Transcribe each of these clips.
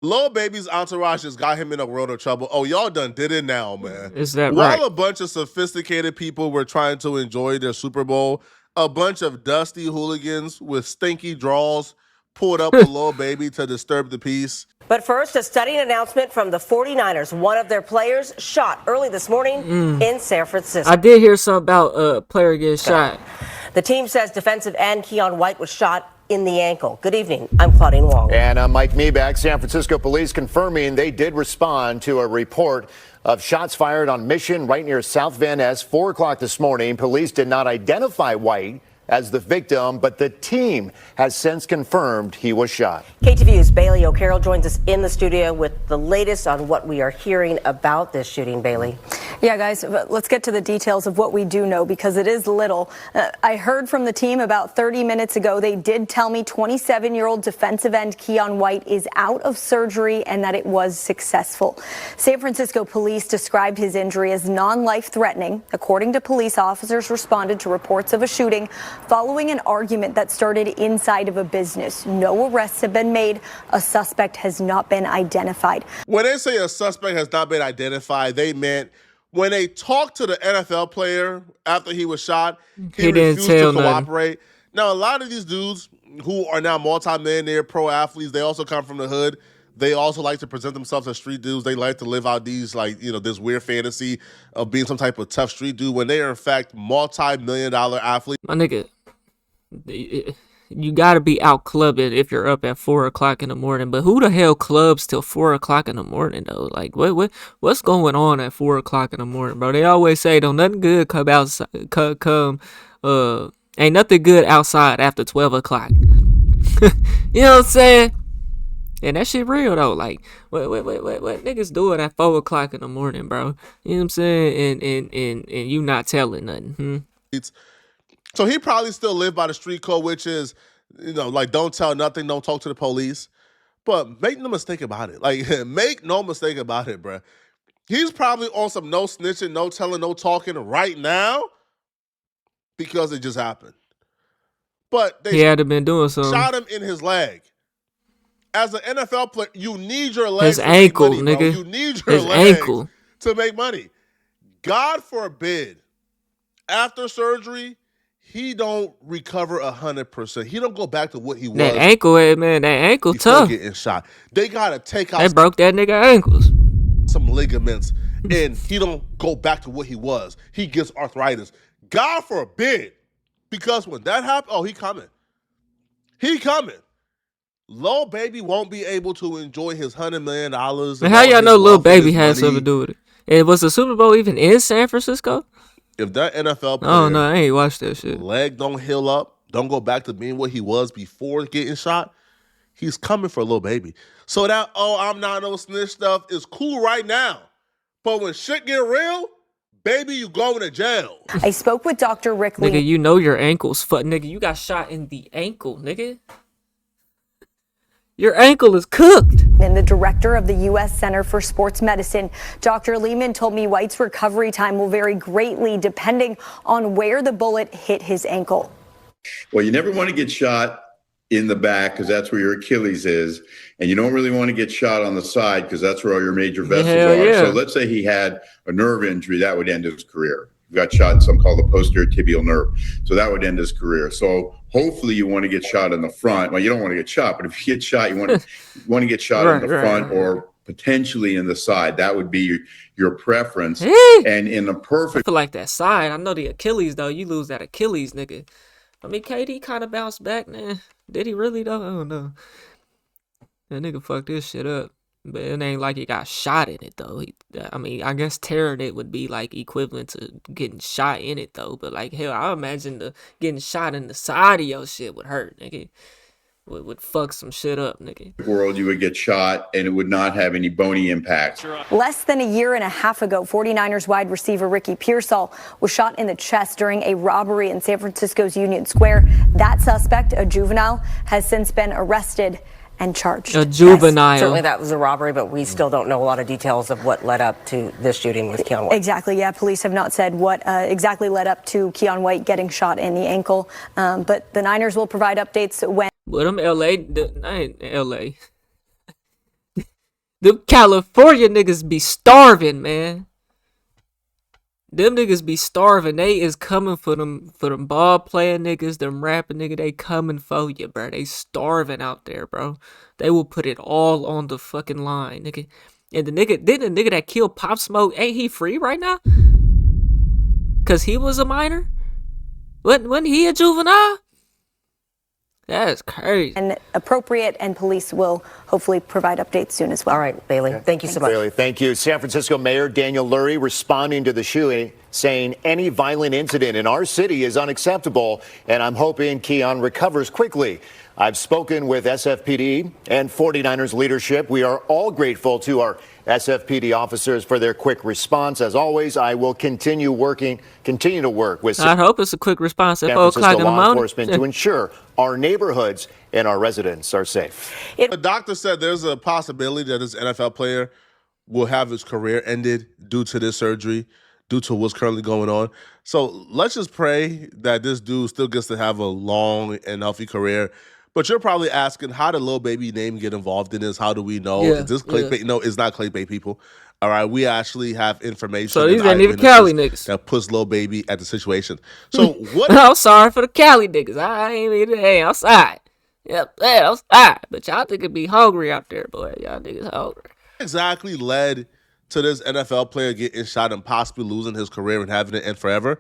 Lil Baby's entourage just got him in a world of trouble. Oh, y'all done did it now, man. Is that While right? a bunch of sophisticated people were trying to enjoy their Super Bowl, a bunch of dusty hooligans with stinky draws pulled up with Lil Baby to disturb the peace. But first, a stunning announcement from the 49ers. One of their players shot early this morning in San Francisco. I did hear something about a player getting shot. The team says defensive end Keon White was shot in the ankle. Good evening. I'm Claudine Wong. And I'm Mike Meeback. San Francisco police confirming they did respond to a report of shots fired on Mission right near South Van Ness, 4 o'clock this morning. Police did not identify White as the victim, but the team has since confirmed he was shot. KTVU's Bailey O'Carroll joins us in the studio with the latest on what we are hearing about this shooting. Bailey. Yeah, guys, let's get to the details of what we do know, because it is little. I heard from the team about 30 minutes ago. They did tell me 27-year-old defensive end Keon White is out of surgery and that it was successful. San Francisco police described his injury as non-life-threatening. According to police, officers responded to reports of a shooting following an argument that started inside of a business. No arrests have been made. A suspect has not been identified. When they say a suspect has not been identified, they meant when they talked to the NFL player after he was shot, he refused to cooperate. Now, a lot of these dudes who are now multi-millionaire pro athletes, they also come from the hood. They also like to present themselves as street dudes. They like to live out these, this weird fantasy of being some type of tough street dude when they are, in fact, multi-million-dollar athletes. My nigga, you gotta be out clubbing if you're up at 4 o'clock in the morning. But who the hell clubs till 4 o'clock in the morning though? Like what's going on at 4 o'clock in the morning, bro? They always say don't nothing good come outside. Ain't nothing good outside after 12 o'clock. You know what I'm saying? And that shit real though. Like what niggas doing at 4 o'clock in the morning, bro? You know what I'm saying? And you not telling nothing. So he probably still lived by the street code, which is, don't tell nothing, don't talk to the police. But make no mistake about it. Make no mistake about it, bro. He's probably on some no snitching, no telling, no talking right now because it just happened. But they had to been doing something. Shot him in his leg. As an NFL player, you need your legs his to ankle, make money, nigga. Bro. You need your his legs ankle. to make money. God forbid, after surgery, he don't recover 100%. He don't go back to what he was. That ankle, man, that ankle tough. Getting shot. They gotta take out. They broke that nigga ankles. Some ligaments, and he don't go back to what he was. He gets arthritis. God forbid, because when that happens, oh, he coming. He coming. Lil Baby won't be able to enjoy his $100 million. And how y'all know Lil Baby had something to do with it? And was the Super Bowl even in San Francisco? If that NFL player, oh no, I ain't watched that shit. Leg don't heal up, don't go back to being what he was before getting shot, he's coming for Lil Baby. So that, I'm not no snitch stuff is cool right now. But when shit get real, baby, you going to jail. I spoke with Dr. Rick Lee. Nigga, you know your ankle's nigga, you got shot in the ankle, nigga. Your ankle is cooked. And the director of the U.S. Center for Sports Medicine, Dr. Lehman, told me White's recovery time will vary greatly depending on where the bullet hit his ankle. Well, you never want to get shot in the back because that's where your Achilles is. And you don't really want to get shot on the side because that's where all your major vessels are. Yeah. So let's say he had a nerve injury, that would end his career. He got shot in something called the posterior tibial nerve. So that would end his career. So hopefully you want to get shot in the front. Well, you don't want to get shot, but if you get shot, you want to get shot in the front or potentially in the side. That would be your preference. And in the perfect... I feel like that side. I know the Achilles, though. You lose that Achilles, nigga. I mean, KD kind of bounced back, man. Did he really, though? I don't know. That nigga fucked this shit up. But it ain't like he got shot in it, though. I guess tearing it would be, like, equivalent to getting shot in it, though. But, like, hell, I imagine getting shot in the side of your shit would hurt, nigga. Would fuck some shit up, nigga. World, you would get shot, and it would not have any bony impact. Less than a year and a half ago, 49ers wide receiver Ricky Pearsall was shot in the chest during a robbery in San Francisco's Union Square. That suspect, a juvenile, has since been arrested and charged. A juvenile. Yes, certainly that was a robbery, but we still don't know a lot of details of what led up to this shooting with Keon White. Exactly, yeah. Police have not said what exactly led up to Keon White getting shot in the ankle. But the Niners will provide updates when... But I'm LA. I ain't LA. Them California niggas be starving, man. Them niggas be starving. They is coming for them ball playing niggas, them rapping niggas. They coming for you, bro. They starving out there, bro. They will put it all on the fucking line, nigga. And the nigga that killed Pop Smoke, ain't he free right now? Cause he was a minor? Wasn't he a juvenile? That's crazy. And appropriate, and police will hopefully provide updates soon as well. All right, Bailey. Okay. Thank you so much. Bailey, thank you. San Francisco Mayor Daniel Lurie responding to the shooting, saying any violent incident in our city is unacceptable, and I'm hoping Keon recovers quickly. I've spoken with SFPD and 49ers leadership. We are all grateful to our SFPD officers for their quick response. As always, I will continue to work with I hope it's a quick response at San 4 o'clock Francisco in the law morning. enforcement to ensure our neighborhoods and our residents are safe. The doctor said there's a possibility that this NFL player will have his career ended due to this surgery, due to what's currently going on. So let's just pray that this dude still gets to have a long and healthy career. But you're probably asking, how did Lil Baby name get involved in this? How do we know? Yeah, Is this clickbait? No, it's not clickbait, people. All right, we actually have information. So these ain't even Cali niggas that puts Lil Baby at the situation. So what? I'm sorry for the Cali niggas. I ain't even, hey, I'm sorry. Yep, I'm sorry. But y'all niggas be hungry out there, boy. Y'all niggas hungry. Exactly led to this NFL player getting shot and possibly losing his career and having it end forever?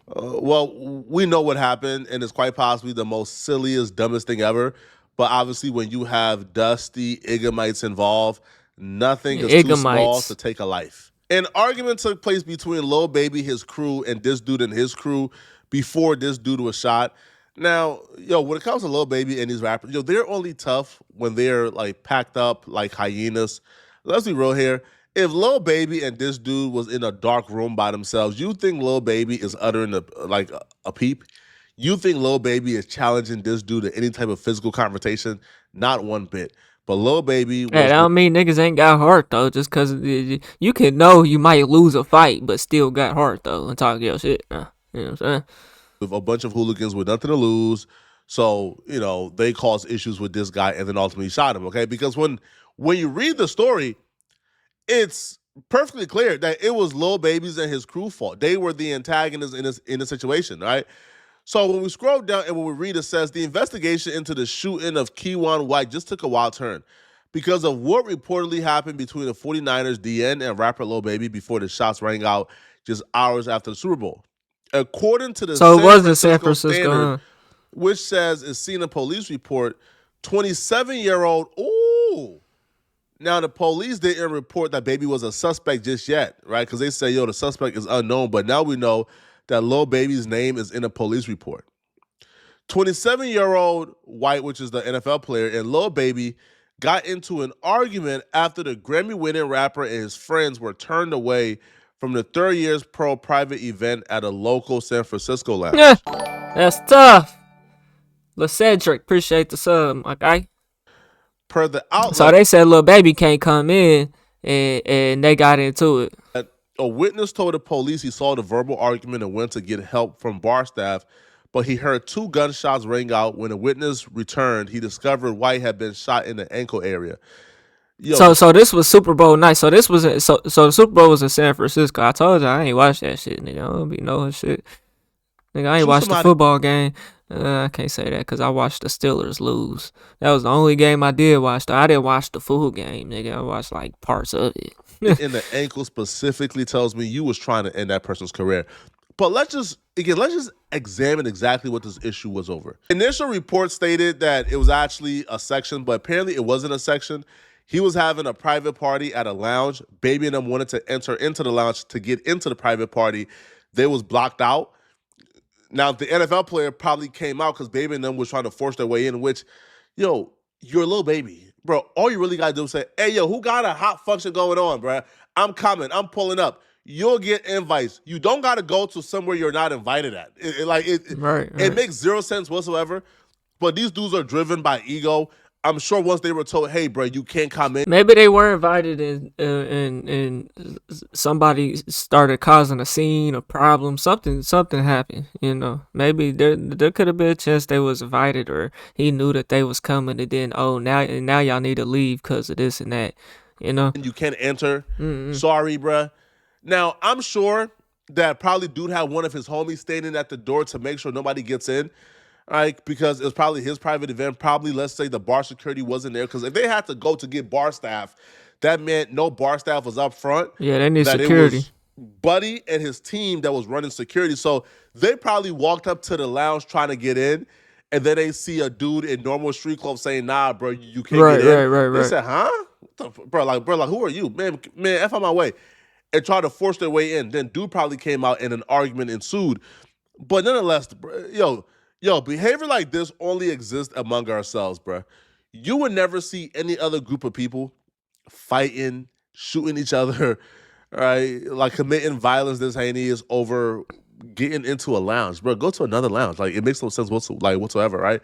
Well, we know what happened, and it's quite possibly the most silliest, dumbest thing ever. But obviously, when you have dusty Igamites involved, nothing is too small to take a life. An argument took place between Lil Baby, his crew, and this dude and his crew before this dude was shot. Now, when it comes to Lil Baby and these rappers, they're only tough when they're like packed up like hyenas. Let's be real here. If Lil Baby and this dude was in a dark room by themselves, you think Lil Baby is uttering a peep? You think Lil Baby is challenging this dude to any type of physical confrontation? Not one bit. But Lil Baby was... Hey, that don't mean niggas ain't got heart, though. Just because you can know you might lose a fight, but still got heart, though, and talk your shit. You know what I'm saying? With a bunch of hooligans with nothing to lose. So, they caused issues with this guy and then ultimately shot him, okay? Because when you read the story, it's perfectly clear that it was Lil Baby's and his crew fault. They were the antagonists in this situation, right? So when we scroll down and when we read, it says the investigation into the shooting of Keion White just took a wild turn because of what reportedly happened between the 49ers DN and rapper Lil Baby before the shots rang out just hours after the Super Bowl. According to the San Francisco Standard, which says it's seen a police report, 27-year-old, now, the police didn't report that Baby was a suspect just yet, right? Because they say, the suspect is unknown. But now we know that Lil Baby's name is in a police report. 27-year-old White, which is the NFL player, and Lil Baby got into an argument after the Grammy-winning rapper and his friends were turned away from the Third Years Pro private event at a local San Francisco lounge. Yeah, that's tough. LeCedric, appreciate the sub, okay? Per the outlet, so they said Lil Baby can't come in, and they got into it. A witness told the police he saw the verbal argument and went to get help from bar staff, but he heard 2 gunshots ring out. When a witness returned, he discovered White had been shot in the ankle area. So this was Super Bowl night. So this was so the Super Bowl was in San Francisco. I told you I ain't watched that shit, nigga. I don't be knowing shit. Nigga, I ain't watched the football game. I can't say that because I watched the Steelers lose. That was the only game I did watch. Though. I didn't watch the full game, nigga. I watched like parts of it. In the ankle specifically tells me you was trying to end that person's career. But let's just examine exactly what this issue was over. Initial reports stated that it was actually a section, but apparently it wasn't a section. He was having a private party at a lounge. Baby and them wanted to enter into the lounge to get into the private party. They was blocked out. Now, the NFL player probably came out because Baby and them was trying to force their way in, which, you're a Lil Baby. Bro, all you really got to do is say, hey, who got a hot function going on, bro? I'm coming. I'm pulling up. You'll get invites. You don't got to go to somewhere you're not invited at. It makes zero sense whatsoever. But these dudes are driven by ego. I'm sure once they were told, hey, bro, you can't come in. Maybe they were invited and somebody started causing a scene, a problem, something happened, Maybe there could have been a chance they was invited or he knew that they was coming and then, now y'all need to leave because of this and that. you know. And you can't enter. Sorry, bruh. Now, I'm sure that probably dude had one of his homies standing at the door to make sure nobody gets in, right? Because it was probably his private event. Probably, let's say the bar security wasn't there. Because if they had to go to get bar staff, that meant no bar staff was up front. Yeah, they need that security. It was Buddy and his team that was running security. So they probably walked up to the lounge trying to get in, and then they see a dude in normal street clothes saying, "Nah, bro, you can't get in." Right. They said, "Huh? What the, bro, like, who are you, man? F on my way," and tried to force their way in. Then dude probably came out and an argument ensued. But nonetheless, yo, behavior like this only exists among ourselves, bro. You would never see any other group of people fighting, shooting each other, right? Like committing violence this heinous over getting into a lounge, bro. Go to another lounge. Like it makes no sense whatsoever, right?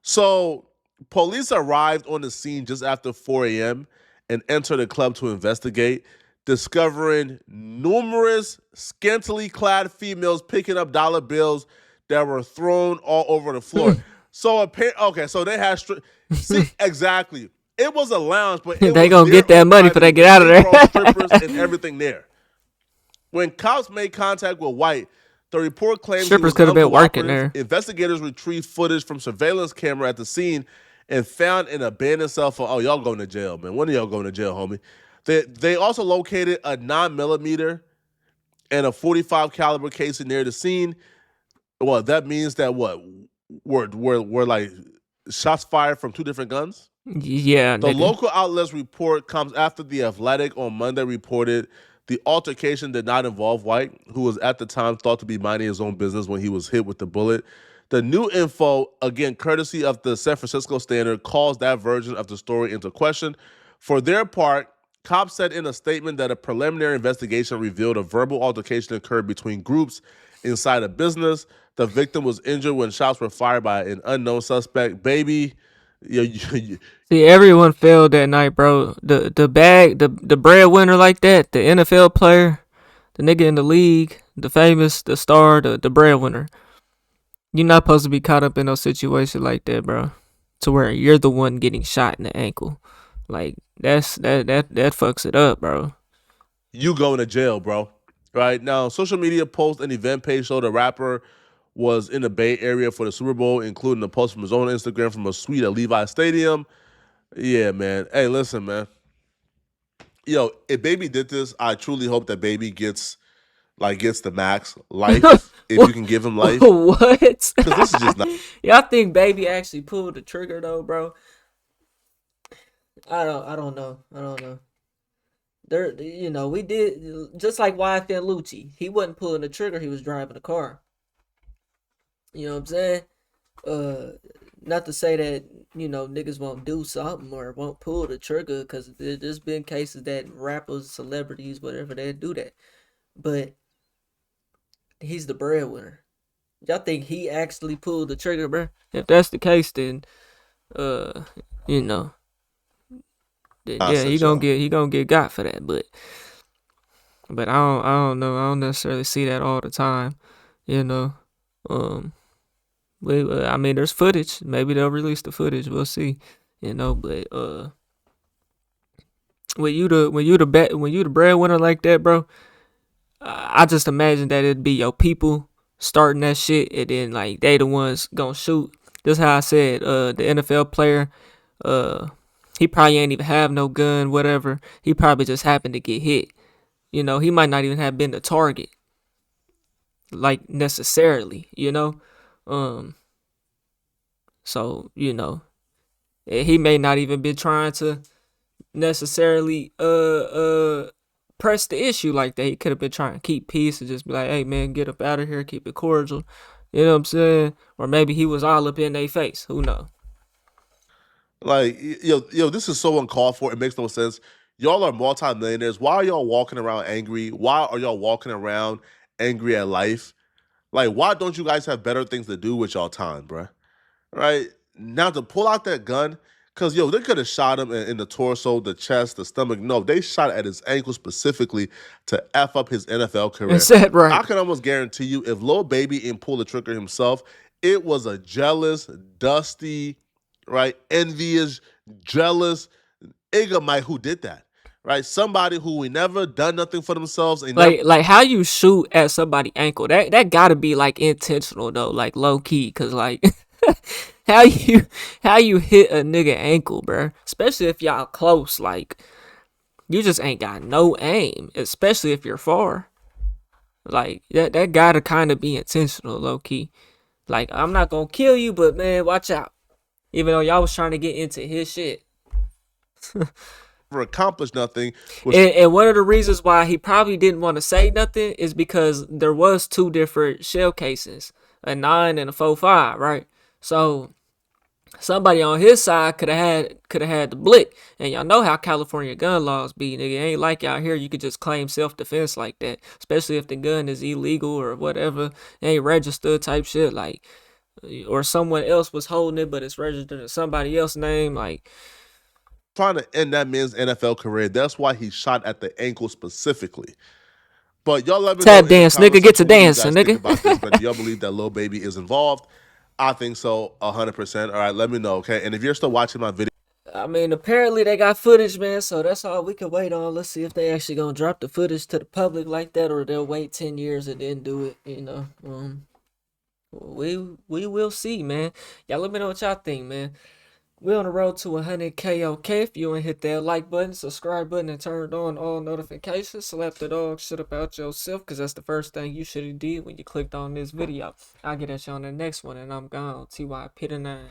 So police arrived on the scene just after 4 a.m. and entered the club to investigate, discovering numerous scantily clad females picking up dollar bills that were thrown all over the floor. So they had see exactly. It was a lounge, but they gonna get that money for they get out of there. Strippers and everything there. When cops made contact with White, the report claims strippers could have been working there. Investigators retrieved footage from surveillance camera at the scene and found an abandoned cell phone. Oh, y'all going to jail, man. When are y'all going to jail, homie? They also located a 9mm and a .45 caliber casing near the scene. Well, that means that were like shots fired from two different guns? Yeah. The local outlets report comes after The Athletic on Monday reported the altercation did not involve White, who was at the time thought to be minding his own business when he was hit with the bullet. The new info, again, courtesy of the San Francisco Standard, calls that version of the story into question. For their part, cops said in a statement that a preliminary investigation revealed a verbal altercation occurred between groups inside a business. The victim was injured when shots were fired by an unknown suspect. Baby, see, everyone failed that night, bro. The breadwinner like that, the NFL player, the nigga in the league, the famous, the star, the breadwinner. You're not supposed to be caught up in no situation like that, bro. To where you're the one getting shot in the ankle. Like that fucks it up, bro. You going to jail, bro. Right now, social media post and event page show the rapper was in the Bay Area for the Super Bowl, including a post from his own Instagram from a suite at Levi Stadium. Yeah, man. Hey, listen, man. Yo, if Baby did this, I truly hope that Baby gets the max life. If you can give him life. What? Because this is just not. Y'all think Baby actually pulled the trigger though, bro? I don't know. There, we did just like Wyatt and Lucci. He wasn't pulling the trigger. He was driving the car. You know what I'm saying? Not to say that, niggas won't do something or won't pull the trigger, because there's been cases that rappers, celebrities, whatever, they do that. But he's the breadwinner. Y'all think he actually pulled the trigger, bro? If that's the case, then, yeah, he gonna get got for that. But I don't know. I don't necessarily see that all the time, I mean, there's footage. Maybe they'll release the footage. We'll see. But when you the breadwinner like that, bro, I just imagine that it'd be your people starting that shit, and then like they the ones gonna shoot. Just how I said, the NFL player, he probably ain't even have no gun, whatever. He probably just happened to get hit. He might not even have been the target, like necessarily. So, he may not even be trying to necessarily press the issue like that. He could have been trying to keep peace and just be like, hey man, get up out of here, keep it cordial. You know what I'm saying? Or maybe he was all up in their face. Who knows? Like, this is so uncalled for. It makes no sense. Y'all are multimillionaires. Why are y'all walking around angry? Why are y'all walking around angry at life? Like, why don't you guys have better things to do with y'all time, bruh? Right? Now to pull out that gun, because, they could have shot him in the torso, the chest, the stomach. No, they shot at his ankle specifically to F up his NFL career. Is that right? I can almost guarantee you, if Lil Baby didn't pull the trigger himself, it was a jealous, dusty, right, envious, jealous Mike who did that. right? Somebody who ain't never done nothing for themselves. Like how you shoot at somebody's ankle, that gotta be like intentional though, like low key, cause like how you hit a nigga ankle, bro? Especially if y'all close, like you just ain't got no aim, especially if you're far. Like that gotta kind of be intentional, low key. Like I'm not gonna kill you, but man, watch out. Even though y'all was trying to get into his shit. Never accomplished nothing. And one of the reasons why he probably didn't want to say nothing is because there was 2 different shell casings, a 9 and a 4.5, right? So somebody on his side could have had the blick, and y'all know how California gun laws be, nigga. It ain't like out here you could just claim self-defense like that, especially if the gun is illegal or whatever, ain't registered type shit, like, or someone else was holding it but it's registered in somebody else's name, like. Trying to end that man's NFL career. That's why he shot at the ankle specifically. But y'all let me know. Tap dance, nigga. Get to dancing, nigga. About this, but do y'all believe that Lil Baby is involved? I think so, 100%. All right, let me know, okay? And if you're still watching my video, I mean, apparently they got footage, man, so that's all we can wait on. Let's see if they actually gonna drop the footage to the public like that, or they'll wait 10 years and then do it, you know. We will see, man. Y'all let me know what y'all think, man. We're on the road to 100K, okay? If you ain't hit that like button, subscribe button, and turned on all notifications, slap the dog shit about yourself, because that's the first thing you should have did when you clicked on this video. I'll get at you on the next one, and I'm gone. TY Peter 9.